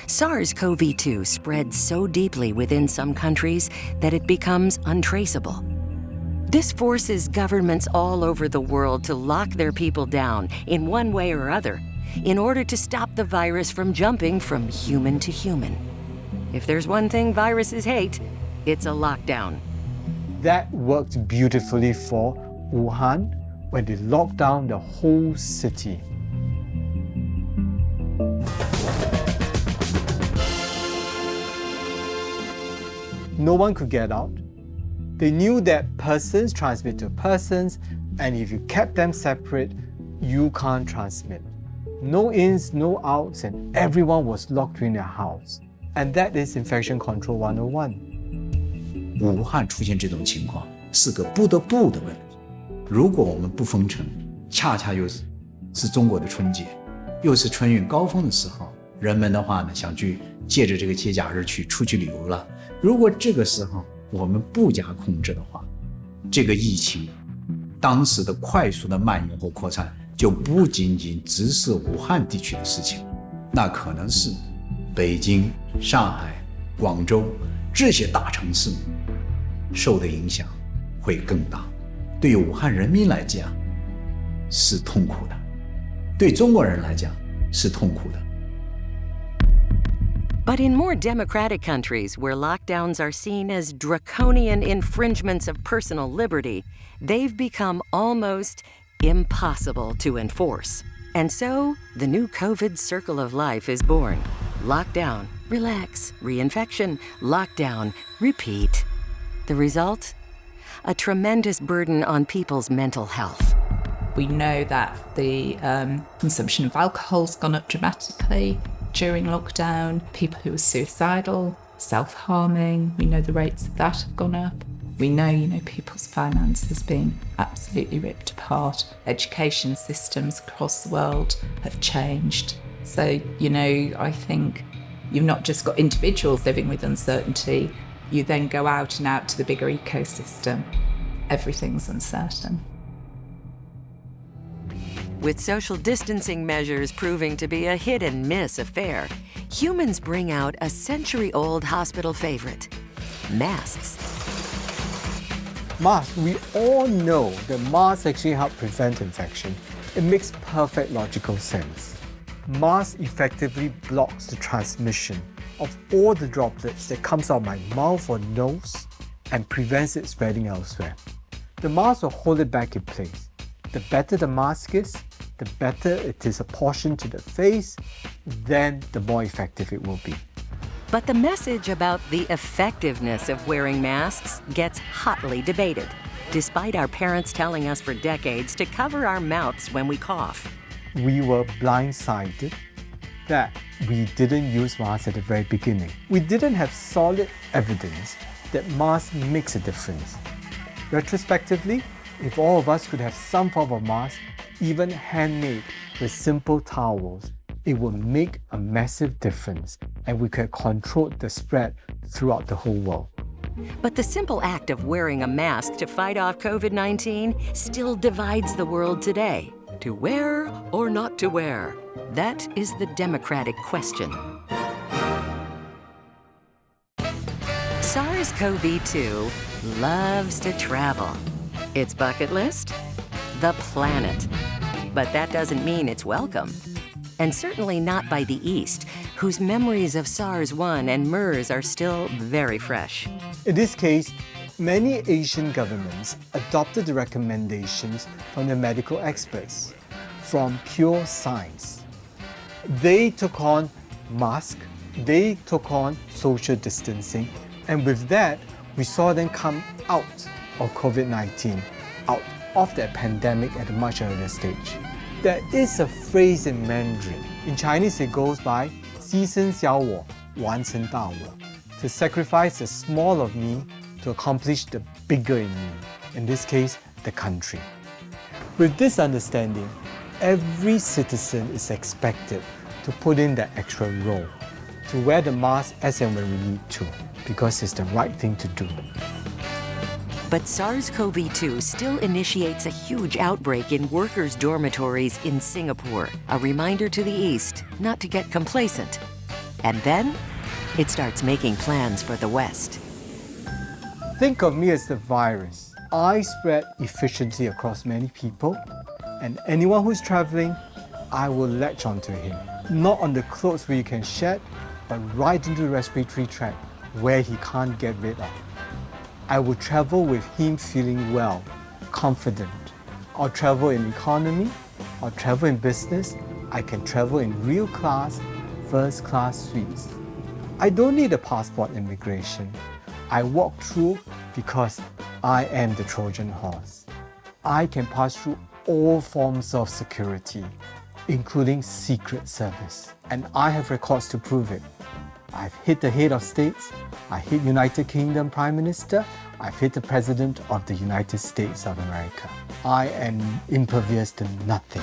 SARS-CoV-2 spreads so deeply within some countries that it becomes untraceable. This forces governments all over the world to lock their people down in one way or other in order to stop the virus from jumping from human to human. If there's one thing viruses hate, it's a lockdown. That worked beautifully for Wuhan when they locked down the whole city. No one could get out. They knew that persons transmit to persons, and if you kept them separate, you can't transmit. No ins, no outs, and everyone was locked in their house. And that is Infection Control 101. 武汉出现这种情况是个不得不的问题。如果我们不封城，恰恰又是中国的春节，又是春运高峰的时候，人们的话呢想去借着这个节假日出去旅游了。如果这个时候我们不加控制的话，这个疫情当时的快速的蔓延和扩散就不仅仅只是武汉地区的事情，那可能是北京、上海、广州这些大城市受的影响会更大。对于武汉人民来讲是痛苦的，对中国人来讲是痛苦的。But in more democratic countries where lockdowns are seen as draconian infringements of personal liberty, they've become almost impossible to enforce. And so, the new COVID circle of life is born. Lockdown, relax, reinfection, lockdown, repeat. The result? A tremendous burden on people's mental health. We know that the consumption of alcohol's gone up dramatically during lockdown. People who are suicidal, self-harming, we know the rates of that have gone up. We know, people's finances being absolutely ripped apart. Education systems across the world have changed. So, I think you've not just got individuals living with uncertainty, you then go out and out to the bigger ecosystem. Everything's uncertain. With social distancing measures proving to be a hit-and-miss affair, humans bring out a century-old hospital favorite, masks. Masks, we all know that masks actually help prevent infection. It makes perfect logical sense. Mask effectively blocks the transmission of all the droplets that comes out of my mouth or nose and prevents it spreading elsewhere. The mask will hold it back in place. The better the mask is, the better it is apportioned to the face, then the more effective it will be. But the message about the effectiveness of wearing masks gets hotly debated, despite our parents telling us for decades to cover our mouths when we cough. We were blindsided that we didn't use masks at the very beginning. We didn't have solid evidence that masks makes a difference. Retrospectively, if all of us could have some form of mask, even handmade with simple towels, it would make a massive difference and we could control the spread throughout the whole world. But the simple act of wearing a mask to fight off COVID-19 still divides the world today. To wear or not to wear? That is the democratic question. SARS-CoV-2 loves to travel. Its bucket list? The planet. But that doesn't mean it's welcome. And certainly not by the East, whose memories of SARS-1 and MERS are still very fresh. In this case, many Asian governments adopted the recommendations from the medical experts, from pure science. They took on masks, they took on social distancing, and with that, we saw them come out of COVID-19, out of that pandemic at a much earlier stage. There is a phrase in Mandarin. In Chinese, it goes by 牺牲小我,完成大我, to sacrifice the small of me to accomplish the bigger in me, in this case, the country. With this understanding, every citizen is expected to put in that extra role, to wear the mask as and when we need to, because it's the right thing to do. But SARS-CoV-2 still initiates a huge outbreak in workers' dormitories in Singapore, a reminder to the East not to get complacent. And then it starts making plans for the West. Think of me as the virus. I spread efficiently across many people, and anyone who's traveling, I will latch onto him. Not on the clothes where you can shed, but right into the respiratory tract where he can't get rid of. I will travel with him feeling well, confident. I'll travel in economy, I'll travel in business, I can travel in real class, first class suites. I don't need a passport immigration. I walk through because I am the Trojan horse. I can pass through all forms of security, including Secret Service. And I have records to prove it. I've hit the head of states, I hit United Kingdom Prime Minister, I've hit the President of the United States of America. I am impervious to nothing.